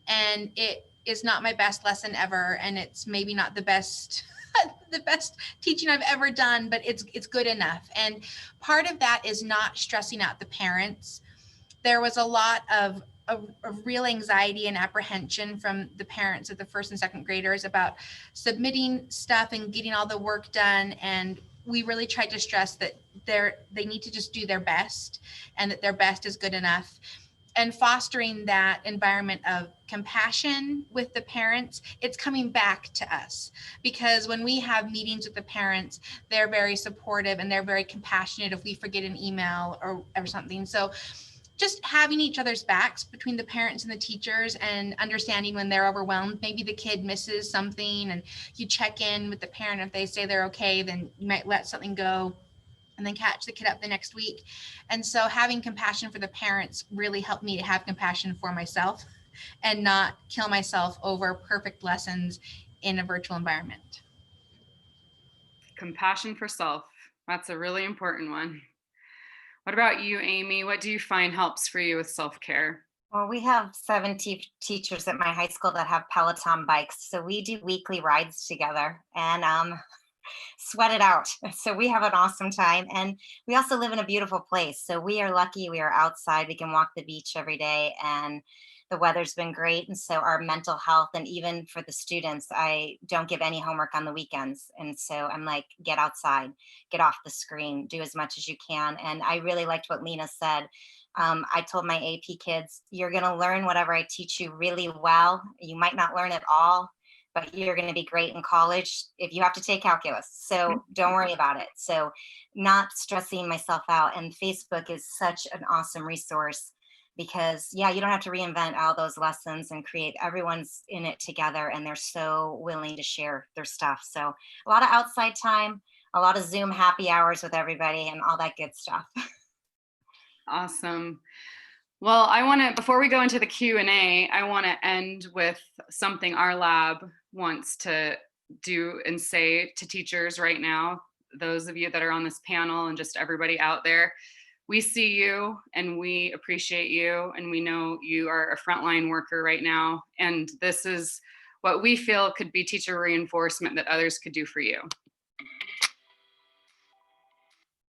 and it is not my best lesson ever, and it's maybe not the best the best teaching I've ever done, but it's good enough. And part of that is not stressing out the parents. There was a lot of real anxiety and apprehension from the parents of the first and second graders about submitting stuff and getting all the work done. And we really tried to stress that they need to just do their best, and that their best is good enough. And fostering that environment of compassion with the parents, it's coming back to us, because when we have meetings with the parents, they're very supportive and they're very compassionate if we forget an email or something. So just having each other's backs between the parents and the teachers, and understanding when they're overwhelmed. Maybe the kid misses something and you check in with the parent. If they say they're okay, then you might let something go and then catch the kid up the next week. And so having compassion for the parents really helped me to have compassion for myself and not kill myself over perfect lessons in a virtual environment. Compassion for self. That's a really important one. What about you, Amy? What do you find helps for you with self-care? Well, we have 70 teachers at my high school that have Peloton bikes. So we do weekly rides together and sweat it out. So we have an awesome time. And we also live in a beautiful place. So we are lucky we are outside. We can walk the beach every day, and the weather's been great. And so our mental health, and even for the students, I don't give any homework on the weekends. And so I'm like, get outside, get off the screen, do as much as you can. And I really liked what Lena said. I told my AP kids, you're going to learn whatever I teach you really well. You might not learn it all, but you're going to be great in college if you have to take calculus. So don't worry about it. So not stressing myself out. And Facebook is such an awesome resource, because yeah, you don't have to reinvent all those lessons and create. Everyone's in it together and they're so willing to share their stuff. So a lot of outside time, a lot of Zoom happy hours with everybody and all that good stuff. Awesome. Well, I want to, before we go into the Q&A, I want to end with something our lab wants to do and say to teachers right now, those of you that are on this panel and just everybody out there. We see you and we appreciate you, and we know you are a frontline worker right now. And this is what we feel could be teacher reinforcement that others could do for you.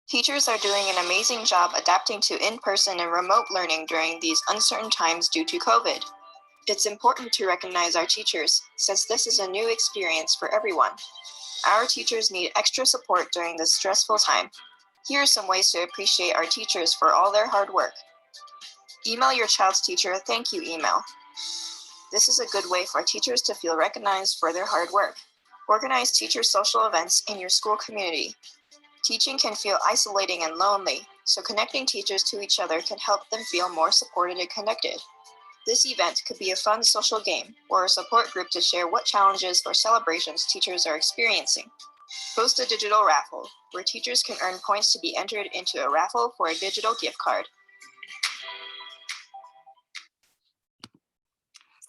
Teachers are doing an amazing job adapting to in-person and remote learning during these uncertain times due to COVID. It's important to recognize our teachers, since this is a new experience for everyone. Our teachers need extra support during this stressful time. Here are some ways to appreciate our teachers for all their hard work. Email your child's teacher a thank you email. This is a good way for teachers to feel recognized for their hard work. Organize teacher social events in your school community. Teaching can feel isolating and lonely, so connecting teachers to each other can help them feel more supported and connected. This event could be a fun social game or a support group to share what challenges or celebrations teachers are experiencing. Post a digital raffle, where teachers can earn points to be entered into a raffle for a digital gift card.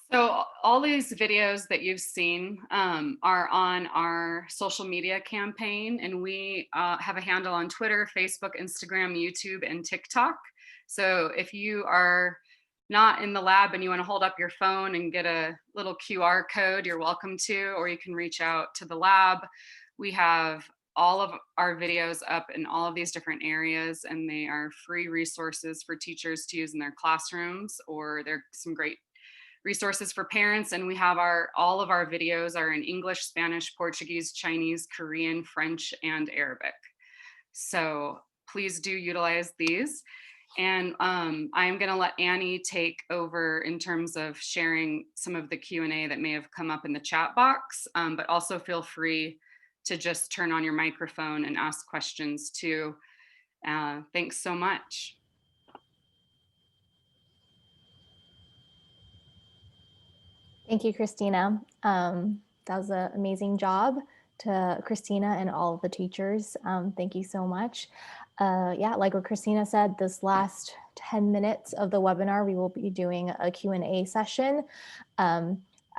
So all these videos that you've seen are on our social media campaign, and we have a handle on Twitter, Facebook, Instagram, YouTube, and TikTok. So if you are not in the lab and you want to hold up your phone and get a little QR code, you're welcome to, or you can reach out to the lab. We have all of our videos up in all of these different areas, and they are free resources for teachers to use in their classrooms, or they're some great resources for parents. And we have all of our videos are in English, Spanish, Portuguese, Chinese, Korean, French, and Arabic. So please do utilize these. And I am going to let Annie take over in terms of sharing some of the Q&A that may have come up in the chat box, but also feel free to just turn on your microphone and ask questions too. Thanks so much. Thank you, Christina. That was an amazing job to Christina and all of the teachers. Thank you so much. Yeah, like what Christina said, this last 10 minutes of the webinar, we will be doing a Q&A session.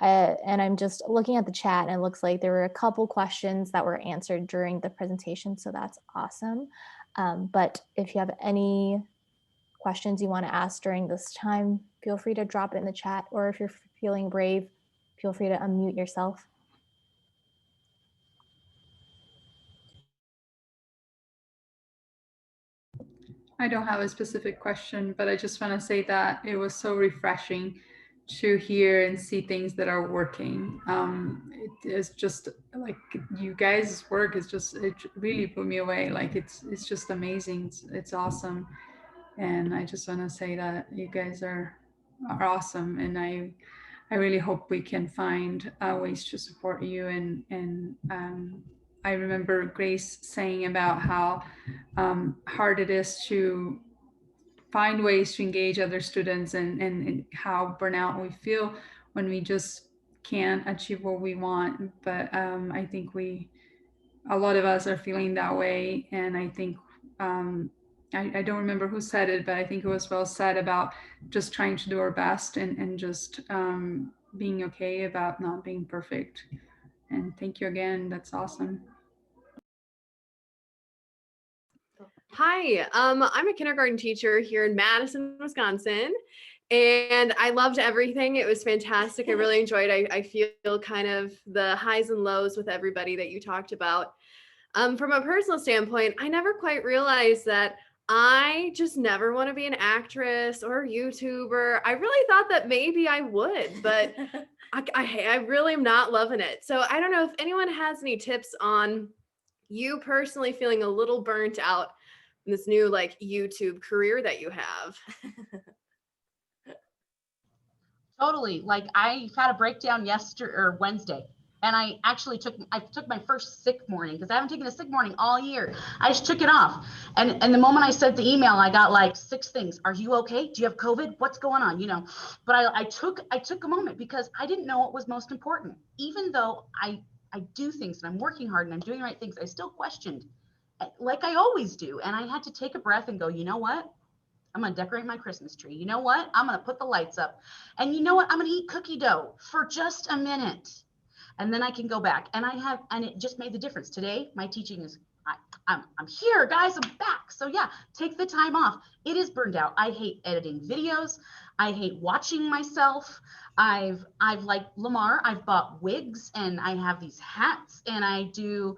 And I'm just looking at the chat, and it looks like there were a couple questions that were answered during the presentation, so that's awesome. But if you have any questions you want to ask during this time, feel free to drop it in the chat, or if you're feeling brave, feel free to unmute yourself. I don't have a specific question, but I just want to say that it was so refreshing to hear and see things that are working. It is just like you guys' work is just, it really blew me away. Like it's just amazing. It's awesome. And I just want to say that you guys are awesome. And I really hope we can find ways to support you. And I remember Grace saying about how hard it is to find ways to engage other students, and how burnout we feel when we just can't achieve what we want. But I think a lot of us are feeling that way. And I think, I don't remember who said it, but I think it was well said about just trying to do our best, and just being okay about not being perfect. And thank you again. That's awesome. Hi, I'm a kindergarten teacher here in Madison, Wisconsin, and I loved everything. It was fantastic. I really enjoyed it. I feel kind of the highs and lows with everybody that you talked about. From a personal standpoint, I never quite realized that I just never want to be an actress or a YouTuber. I really thought that maybe I would, but I really am not loving it. So I don't know if anyone has any tips on you personally feeling a little burnt out in this new like YouTube career that you have. Totally. Like I had a breakdown yesterday or Wednesday, and I actually took my first sick morning, because I haven't taken a sick morning all year. I just took it off. And the moment I sent the email, I got like 6 things. Are you okay? Do you have COVID? What's going on? You know, but I took a moment, because I didn't know what was most important. Even though I do things and I'm working hard and I'm doing the right things, I still questioned, like I always do. And I had to take a breath and go, you know what? I'm going to decorate my Christmas tree. You know what? I'm going to put the lights up. And you know what? I'm going to eat cookie dough for just a minute. And then I can go back. And it just made the difference. Today, my teaching is, I'm here, guys, I'm back. So yeah, take the time off. It is burned out. I hate editing videos. I hate watching myself. I've like Lamar, I've bought wigs, and I have these hats, and I do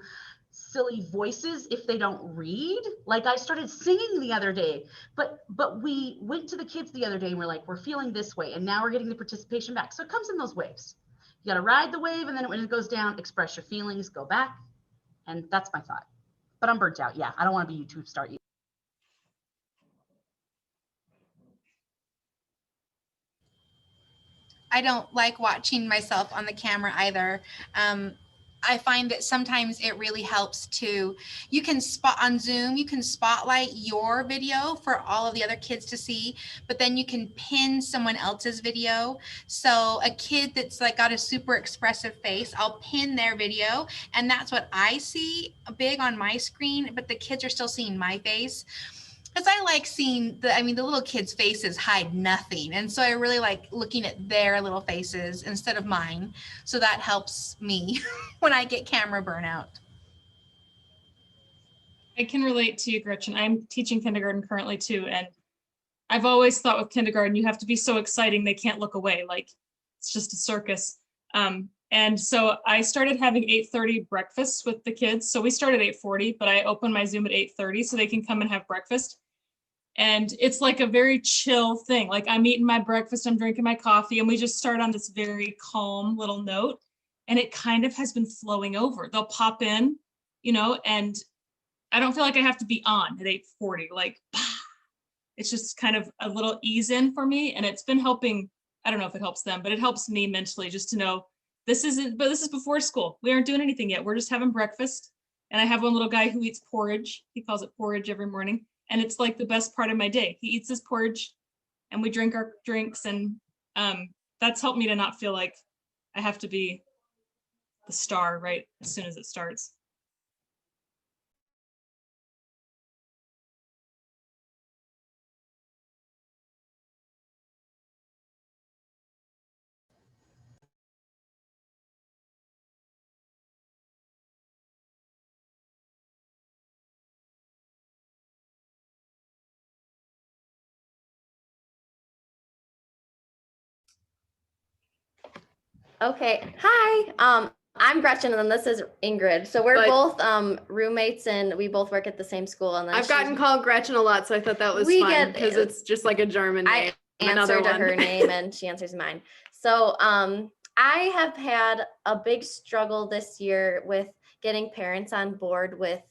silly voices if they don't read. Like I started singing the other day, but we went to the kids the other day and we're like, we're feeling this way, and now we're getting the participation back. So it comes in those waves. You got to ride the wave, and then when it goes down, express your feelings, go back. And that's my thought. But I'm burnt out. Yeah, I don't want to be YouTube star either. I don't like watching myself on the camera either. I find that sometimes it really helps you can spot on Zoom, you can spotlight your video for all of the other kids to see, but then you can pin someone else's video. So a kid that's like got a super expressive face, I'll pin their video, and that's what I see big on my screen, but the kids are still seeing my face. Because I like seeing the little kids' faces hide nothing. And so I really like looking at their little faces instead of mine. So that helps me when I get camera burnout. I can relate to you, Gretchen. I'm teaching kindergarten currently too. And I've always thought with kindergarten, you have to be so exciting, they can't look away. Like it's just a circus. And so I started having 8:30 breakfasts with the kids. So we started at 8:40, but I open my Zoom at 8:30 so they can come and have breakfast. And it's like a very chill thing. Like I'm eating my breakfast, I'm drinking my coffee, and we just start on this very calm little note. And it kind of has been flowing over. They'll pop in, and I don't feel like I have to be on at 8:40. Like it's just kind of a little ease in for me. And it's been helping. I don't know if it helps them, but it helps me mentally just to know this is before school. We aren't doing anything yet. We're just having breakfast. And I have one little guy who eats porridge. He calls it porridge every morning. And it's like the best part of my day. He eats his porridge and we drink our drinks. And that's helped me to not feel like I have to be the star right as soon as it starts. Okay. Hi. I'm Gretchen, and then this is Ingrid. So we're both roommates, and we both work at the same school. And then I've gotten called Gretchen a lot, so I thought that was fun because it's just like a German name. I answer to her name, and she answers mine. So I have had a big struggle this year with getting parents on board with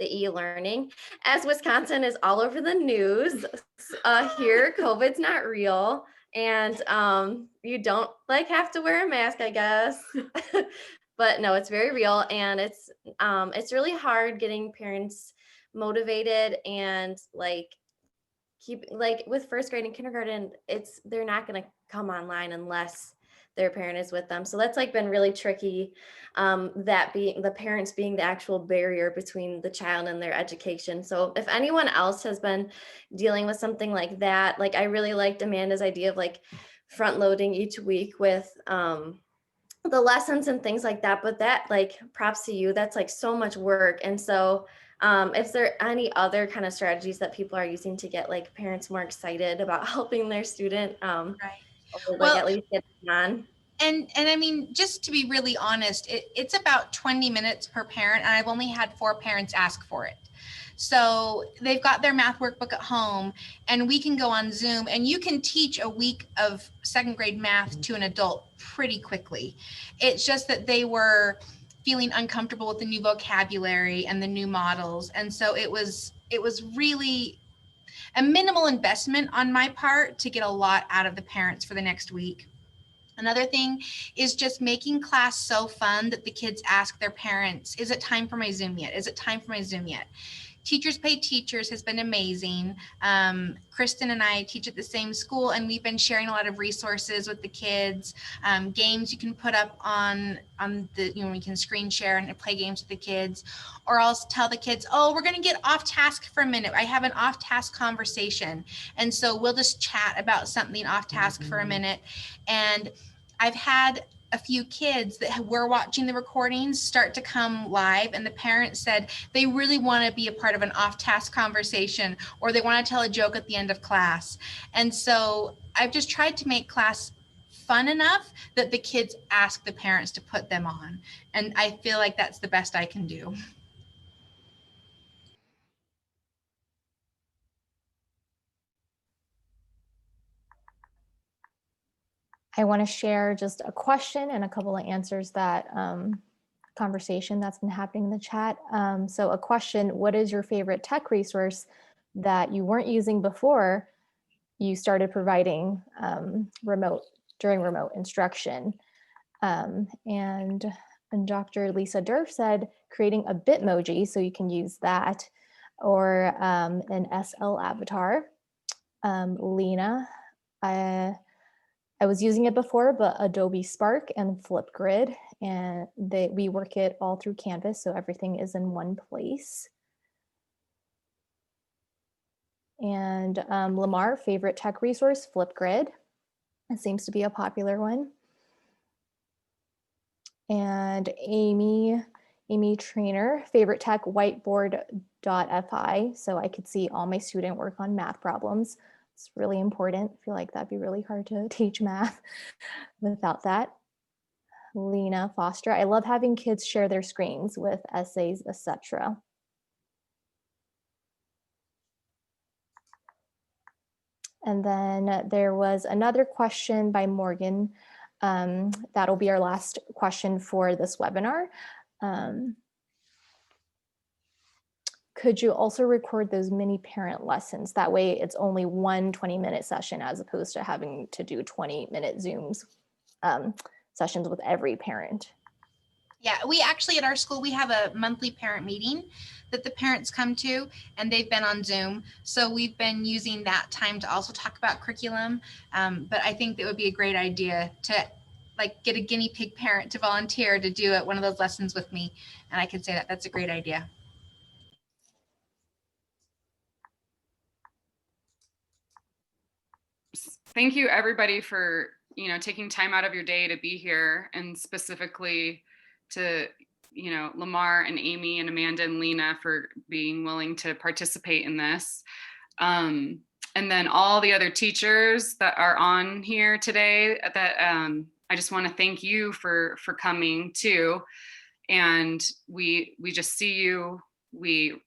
the e-learning. As Wisconsin is all over the news here, COVID's not real. And you don't like have to wear a mask, I guess. But no, it's very real, and it's really hard getting parents motivated and like keep like with first grade and kindergarten, they're not going to come online unless their parent is with them. So that's like been really tricky. That being the parents being the actual barrier between the child and their education. So if anyone else has been dealing with something like that, like I really liked Amanda's idea of like front loading each week with the lessons and things like that, but that like props to you, that's like so much work. And so if there are any other kind of strategies that people are using to get like parents more excited about helping their student, or like at least get on. And I mean, just to be really honest, it's about 20 minutes per parent, and I've only had 4 parents ask for it. So they've got their math workbook at home, and we can go on Zoom, and you can teach a week of 2nd grade math to an adult pretty quickly. It's just that they were feeling uncomfortable with the new vocabulary and the new models. And so it was really a minimal investment on my part to get a lot out of the parents for the next week. Another thing is just making class so fun that the kids ask their parents, is it time for my Zoom yet? Is it time for my Zoom yet? Teachers Pay Teachers has been amazing. Kristen and I teach at the same school, and we've been sharing a lot of resources with the kids, games you can put up on the, we can screen share and play games with the kids, or I'll tell the kids, oh, we're gonna get off task for a minute. I have an off task conversation. And so we'll just chat about something off task for a minute. And I've had a few kids that were watching the recordings start to come live, and the parents said they really want to be a part of an off-task conversation, or they want to tell a joke at the end of class. And so I've just tried to make class fun enough that the kids ask the parents to put them on. And I feel like that's the best I can do. I want to share just a question and a couple of answers that conversation that's been happening in the chat. So a question, what is your favorite tech resource that you weren't using before you started providing during remote instruction? And Dr. Lisa Durf said creating a Bitmoji, so you can use that, or an SL avatar. Lena, I was using it before, but Adobe Spark and Flipgrid, and we work it all through Canvas, so everything is in one place. And Lamar, favorite tech resource, Flipgrid. It seems to be a popular one. And Amy Treanor, favorite tech, whiteboard.fi, so I could see all my student work on math problems. It's really important. I feel like that'd be really hard to teach math without that. Lena Foster, I love having kids share their screens with essays, etc. And then there was another question by Morgan. That'll be our last question for this webinar. Could you also record those mini parent lessons? That way it's only one 20-minute session as opposed to having to do 20-minute Zooms sessions with every parent. Yeah, we actually at our school, we have a monthly parent meeting that the parents come to, and they've been on Zoom. So we've been using that time to also talk about curriculum. But I think that would be a great idea to like get a guinea pig parent to volunteer to do one of those lessons with me. And I could say that that's a great idea. Thank you everybody for, taking time out of your day to be here, and specifically to, Lamar and Amy and Amanda and Lena for being willing to participate in this. And then all the other teachers that are on here today that I just want to thank you for coming too. And we just see you, we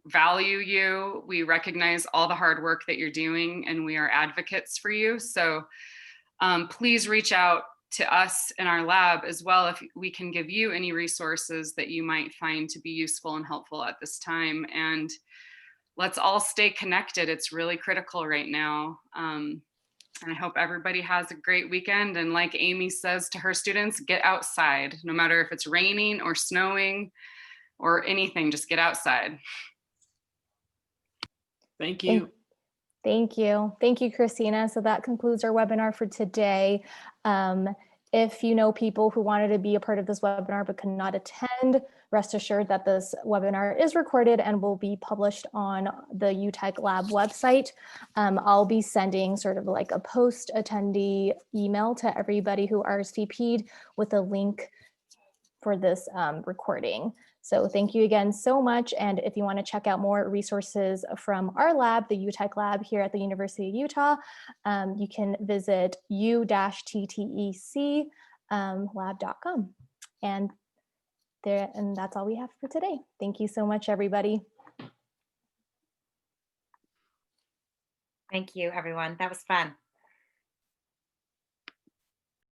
value you, we recognize all the hard work that you're doing, and we are advocates for you. So please reach out to us in our lab as well if we can give you any resources that you might find to be useful and helpful at this time. And let's all stay connected. It's really critical right now. And I hope everybody has a great weekend. And like Amy says to her students, get outside, no matter if it's raining or snowing or anything, just get outside. Thank you. Thank you. Thank you, Christina. So that concludes our webinar for today. If you know people who wanted to be a part of this webinar but could not attend, rest assured that this webinar is recorded and will be published on the U-TTEC Lab website. I'll be sending sort of like a post-attendee email to everybody who RSVP'd with a link for this recording. So thank you again so much. And if you want to check out more resources from our lab, the U-TTEC lab here at the University of Utah, you can visit U-TTEC lab.com. And that's all we have for today. Thank you so much, everybody. Thank you, everyone. That was fun.